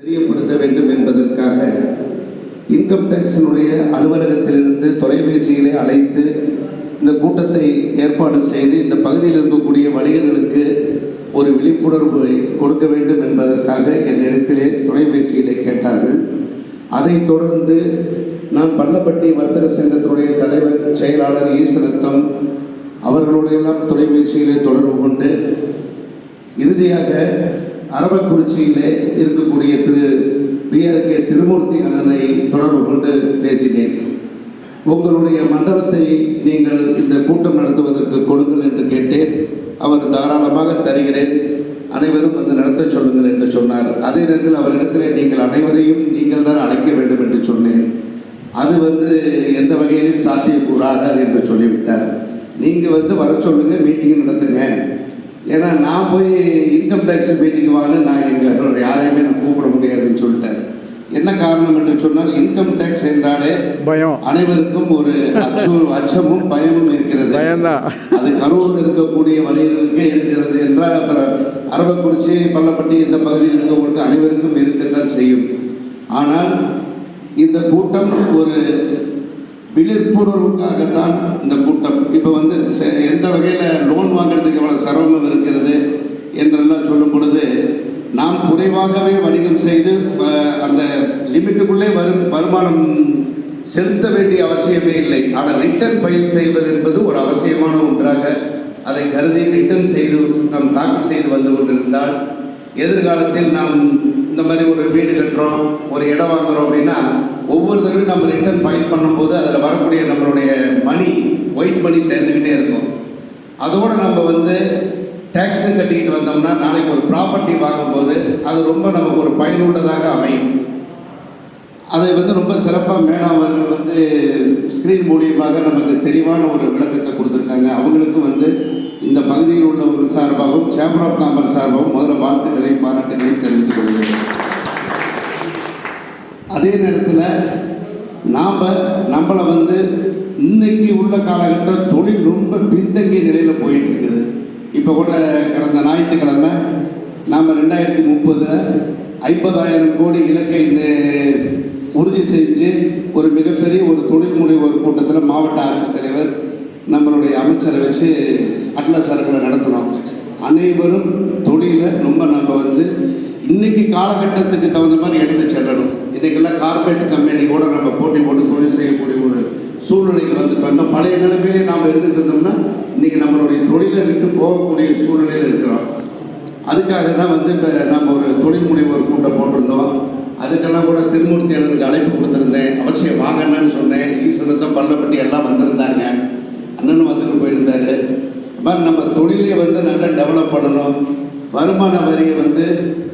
தெரியப்படுத்த வேண்டும் என்பதற்காக இன்கம் டேக்ஸினுடைய அலுவலகத்திலிருந்து தொலைபேசியிலே அழைத்து இந்த கூட்டத்தை ஏற்பாடு செய்து இந்த பகுதியில் இருக்கக்கூடிய வணிகர்களுக்கு ஒரு விழிப்புணர்வை கொடுக்க வேண்டும் என்பதற்காக என்னிடத்திலே தொலைபேசியிலே கேட்டார்கள். அதைத் தொடர்ந்து நான் பள்ளப்பட்டி வர்த்தக சங்கத்தினுடைய தலைவர் செயலாளர் ஈஸ்வரத்தம் அவர்களுடையெல்லாம் தொலைபேசியிலே தொடர்பு கொண்டு இறுதியாக அரவக்குறிச்சியிலே இருக்கக்கூடிய திரு பிஆர்கே திருமூர்த்தி அண்ணனை தொடர்பு கொண்டு பேசினேன். உங்களுடைய மண்டபத்தை நீங்கள் இந்த கூட்டம் நடத்துவதற்கு கொடுங்கள் என்று கேட்டேன். அவர் தாராளமாக தருகிறேன், அனைவரும் வந்து நடத்த சொல்லுங்கள் என்று சொன்னார். அதே நேரத்தில் அவரிடத்திலே நீங்கள் அனைவரையும் நீங்கள் தான் அழைக்க வேண்டும் என்று சொன்னேன். அது எந்த வகையிலும் சாத்தியக்கூறாகாது என்று சொல்லிவிட்டார். நீங்கள் வர சொல்லுங்கள், மீட்டிங் நடத்துங்க. ஏன்னா நான் போய் இன்கம் டேக்ஸ் மீட்டிங் வாங்க நான் எங்கள் யாரையுமே நான் கூப்பிட முடியாதுன்னு சொல்லிட்டேன். என்ன காரணம் என்று சொன்னால் இன்கம் டேக்ஸ் என்றாலே பயம், அனைவருக்கும் ஒரு அச்சமும் பயமும் இருக்கிறது. அது கரூரில் இருக்கக்கூடிய வணிகர்களுக்கே இருக்கிறது என்றால் அப்புறம் அரவக்குறிச்சி பள்ளப்பட்டி இந்த பகுதியில் இருக்கவங்களுக்கு அனைவருக்கும் இருக்கத்தான் செய்யும். ஆனால் இந்த கூட்டம் ஒரு விழிப்புணர்வுக்காகத்தான் இந்த கூட்டம். இப்போ எந்த வகையில் லோன் வாங்குறதுக்கு எவ்வளோ சிரமம் இருக்கிறது என்றெல்லாம் சொல்லும் பொழுது நாம் குறைவாகவே வணிகம் செய்து அந்த லிமிட்டுக்குள்ளே வருமானம் செலுத்த வேண்டிய அவசியமே இல்லை. ஆனால் ரிட்டர்ன் ஃபைல் செய்வது என்பது ஒரு அவசியமான ஒன்றாக அதை கருதி ரிட்டர்ன் செய்து நாம் தாக்கல் செய்து வந்து கொண்டிருந்தால் எதிர்காலத்தில் நாம் இந்த மாதிரி ஒரு வீடு கட்டுறோம், ஒரு இடம் வாங்குகிறோம் அப்படின்னா ஒவ்வொரு தடவையும் நம்ம ரிட்டர்ன் ஃபைல் பண்ணும்போது அதில் வரக்கூடிய நம்மளுடைய மணி, ஒயிட் மணி சேர்ந்துக்கிட்டே இருக்கும். அதோடு நம்ம டேக்ஸும் கட்டிக்கிட்டு வந்தோம்னா நாளைக்கு ஒரு ப்ராப்பர்ட்டி வாங்கும்போது அது ரொம்ப நமக்கு ஒரு பயனுள்ளதாக அமையும். அதை ரொம்ப சிறப்பாக மேடம் அவர்கள் ஸ்க்ரீன் மூலியமாக நமக்கு தெளிவான ஒரு விளக்கத்தை கொடுத்துருக்காங்க. அவங்களுக்கும் இந்த பகுதியில் உள்ளவர்கள் சார்பாகவும் சேம்பர் ஆஃப் காமர்ஸ் சார்பாகவும் முதல்ல வாழ்த்துக்களை பாராட்டுகளை தெரிவித்துக் கொள்கிறேன். அதே நேரத்தில் நம்மளை இன்னைக்கு உள்ள காலகட்டம் தொழில் ரொம்ப பின்தங்கிய நிலையில் போயிட்டு இருக்குது. இப்போ கூட கடந்த ஞாயிற்றுக்கிழமை நாம் 2030 50,000 கோடி இலக்கை உறுதி செஞ்சு ஒரு மிகப்பெரிய ஒரு தொழில் முனைவோர் கூட்டத்தில் மாவட்ட ஆட்சித்தலைவர் நம்மளுடைய அமைச்சரை வச்சு அட்லஸ் அரங்களை நடத்தினோம். அனைவரும் தொழிலை ரொம்ப நம்ம இன்னைக்கு காலகட்டத்துக்கு தகுந்த மாதிரி எடுத்து செல்லணும். இன்றைக்கெல்லாம் கார்பரேட் கம்பெனி கூட நம்ம போட்டி போட்டு தொழில் செய்யக்கூடிய ஒரு சூழ்நிலைக்கு வந்துட்டோம். பழைய நிலைமையிலே நாம் இருந்துட்டு இருந்தோம்னா இன்றைக்கி நம்மளுடைய தொழிலை விட்டு போகக்கூடிய சூழ்நிலையில் இருக்கிறோம். அதுக்காக தான் இப்போ நம்ம ஒரு தொழில் முனைவோர் கூட்டம் போட்டிருந்தோம். அதுக்கெல்லாம் கூட திருமூர்த்தி அண்ணனுக்கு அழைப்பு கொடுத்துருந்தேன். அவசியம் வாங்கன்னு சொன்னேன். ஈஸ்வரத்தம் பள்ளப்பட்டி எல்லாம் வந்திருந்தாங்க. அண்ணனும் வந்துட்டு போயிருந்தார். அது மாதிரி நம்ம தொழிலே நல்லா டெவலப் பண்ணணும். வருமான வரியை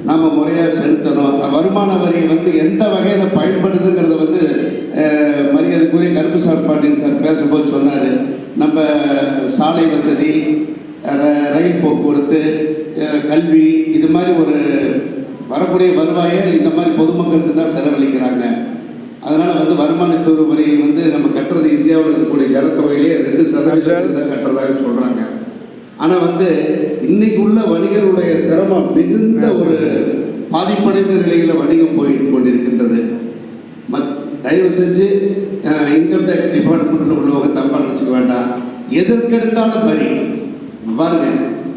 நம்ம முறையாக செலுத்தணும். வருமான வரியை எந்த வகையில் பயன்படுதுங்கிறத மரியாதைக்குரிய கருப்புசாமி பாண்டியன் சார் பேசும்போது சொன்னார். நம்ம சாலை வசதி, ரயில் போக்குவரத்து, கல்வி, இது மாதிரி ஒரு வரக்கூடிய வருவாயை இந்த மாதிரி பொதுமக்களுக்கு தான் செலவழிக்கிறாங்க. அதனால் வருமானத்துறை வரியை நம்ம கட்டுறது இந்தியாவில் இருக்கக்கூடிய ஜனத்தொகையிலே 2% தான் கட்டுறதாக சொல்கிறாங்க. ஆனால் இன்னைக்கு உள்ள வணிகருடைய சிரமம் மிகுந்த ஒரு பாதிப்படைந்த நிலையில் வணிகம் போய் கொண்டிருக்கின்றது. தயவு செஞ்சு இன்கம் டேக்ஸ் டிபார்ட்மெண்ட்டில் உள்ளவங்க தப்பாக நினச்சிக்க வேண்டாம். எதற்கெடுத்தாலும் வரி பாருங்க.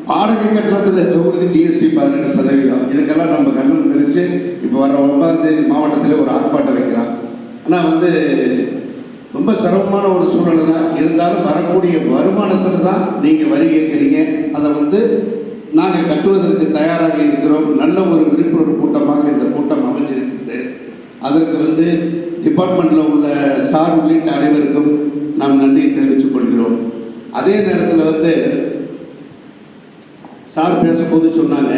வாடகை கட்டணத்தில் இருக்கவங்களுக்கு ஜிஎஸ்டி 18%. இதுக்கெல்லாம் நம்ம கண்ணன் தெரிஞ்சு இப்போ வர 9ஆம் தேதி மாவட்டத்தில் ஒரு ஆர்ப்பாட்டம் வைக்கிறான். ஆனால் ரொம்ப சிரமமான ஒரு சூழ்நிலை தான். இருந்தாலும் வரக்கூடிய வருமானத்தில் தான் நீங்கள் வரி கேட்குறீங்க. அதை நாங்கள் கட்டுவதற்கு தயாராக இருக்கிறோம். நல்ல ஒரு விழிப்புணர்வு கூட்டமாக இந்த கூட்டம் அமைஞ்சிருக்குது. அதற்கு டிபார்ட்மெண்ட்டில் உள்ள சார் உள்ளிட்ட அனைவருக்கும் நாம் நன்றி தெரிவித்துக் கொள்கிறோம். அதே நேரத்தில் சார் பேசும்போது சொன்னாங்க,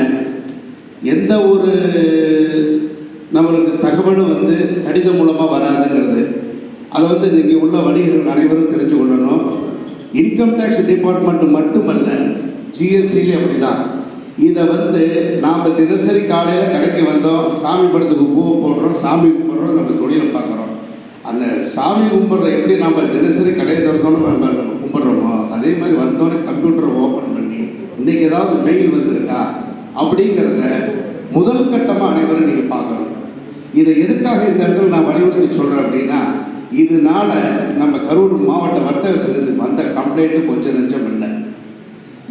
எந்த ஒரு நம்மளுக்கு தகவலும் கடிதம் மூலமாக வராதுங்கிறது. அதை இங்கே உள்ள வணிகர்கள் அனைவரும் தெரிஞ்சு கொள்ளணும். இன்கம் டேக்ஸ் டிபார்ட்மெண்ட் மட்டுமல்ல, ஜிஎஸ்டியிலே அப்படி தான். இதை நாம் தினசரி காலையில் கடைக்கு வந்தோம், சாமி படத்துக்கு பூவை போடுறோம், சாமி கும்பிட்றோம், நம்ம தொழிலை பார்க்குறோம். அந்த சாமி கும்பிட்ற எப்படி நம்ம தினசரி கடையை திறந்தோன்னு நம்ம கும்பிட்றோமோ அதே மாதிரி வந்தோன்னே கம்ப்யூட்டரை ஓப்பன் பண்ணி இன்றைக்கி ஏதாவது மெயில் வந்திருக்கா அப்படிங்கிறத முதல் கட்டமாக அனைவரும் நீங்கள் பார்க்கணும். இதை எதுக்காக இந்த இடத்துல நான் வலியுறுத்தி சொல்கிறேன் அப்படின்னா, இதனால நம்ம கரூர் மாவட்ட வர்த்தக சங்கத்துக்கு வந்த கம்ப்ளைண்ட்டு கொஞ்சம் நெஞ்சம் இல்லை.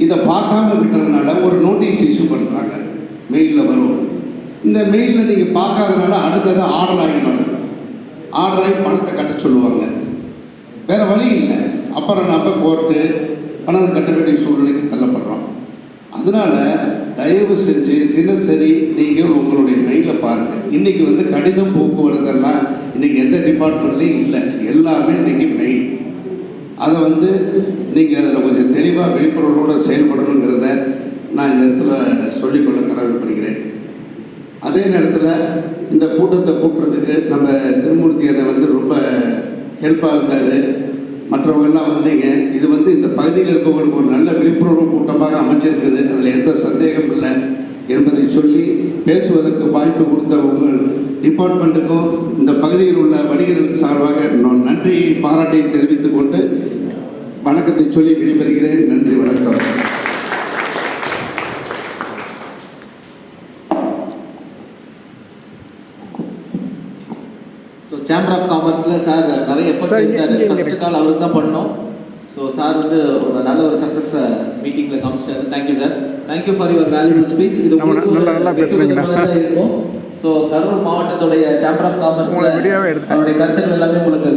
இதை பார்க்காம விட்டுறதுனால ஒரு நோட்டீஸ் இஷ்யூ பண்ணுறாங்க, மெயிலில் வரும். இந்த மெயிலில் நீங்கள் பார்க்காதனால அடுத்தது ஆர்டர் ஆகினாங்க, ஆர்டர் ஆகி பணத்தை கட்ட சொல்லுவாங்க. வேறு வழி இல்லை. அப்புறம் நம்ம கோர்ட்டு பணம் கட்ட வேண்டிய சூழ்நிலைக்கு தள்ளப்படுறோம். அதனால் தயவு செஞ்சு தினசரி நீங்கள் உங்களுடைய மெயிலை பாருங்கள். இன்றைக்கி வந்து கடிதம் போக்குவரத்தெல்லாம் இன்றைக்கி எந்த டிபார்ட்மெண்ட்லேயும் இல்லை, எல்லாமே இன்றைக்கி மெயில். அதை வந்து நீங்கள் அதில் கொஞ்சம் தெளிவாக விழிப்புணர்வோடு செயல்படணுங்கிறத நான் இந்த இடத்துல சொல்லிக்கொள்ள கடமைப்படுகிறேன். அதே நேரத்தில் இந்த கூட்டத்தை கூட்டுறதுக்கு நம்ம திருமூர்த்தி அண்ணன் வந்து ரொம்ப ஹெல்ப்பாக இருந்தார். மற்றவங்கெல்லாம் வந்தீங்க. இது வந்து இந்த பகுதியில் இருக்கவங்களுக்கு ஒரு நல்ல விழிப்புணர்வு கூட்டமாக அமைஞ்சிருக்குது, அதில் எந்த சந்தேகம் இல்லை என்பதை சொல்லி பேசுவதற்கு வாய்ப்பு கொடுத்த உங்கள் டிபார்ட்மெண்ட்டுக்கும் இந்த பகுதியில் உள்ள வணிகர்கள் சார்பாக நான் நன்றி பாராட்டை தெரிவித்துக் கொண்டு வணக்கத்தை சொல்லி விடைபெறுகிறேன். நன்றி, வணக்கம். ஸோ சேம்பர் ஆஃப் காமர்ஸில் சார் நிறைய எஃபர்ட்ஸ் எடுத்தார். ஃபர்ஸ்ட் கால் அவருக்கு தான் பண்ணோம். ஸோ சார் வந்து ஒரு நல்ல ஒரு சக்ஸஸ் மீட்டிங்கில் காமிச்சார். Thank you sir, thank you for your valuable speech. இது இருக்கும். ஸோ கரூர் மாவட்டத்துடைய சேம்பர் ஆஃப் காமர்ஸில் அவருடைய கருத்துக்கள் எல்லாமே உங்களுக்கு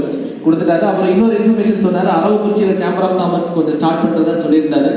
கொடுத்துட்டாரு. அப்புறம் இன்னொரு இன்ஃபர்மேஷன் சொன்னார், அரவக்குறிச்சியில் சேம்பர் ஆஃப் காமர்ஸ் கொஞ்சம் ஸ்டார்ட் பண்ணுறதா சொல்லியிருந்தாரு.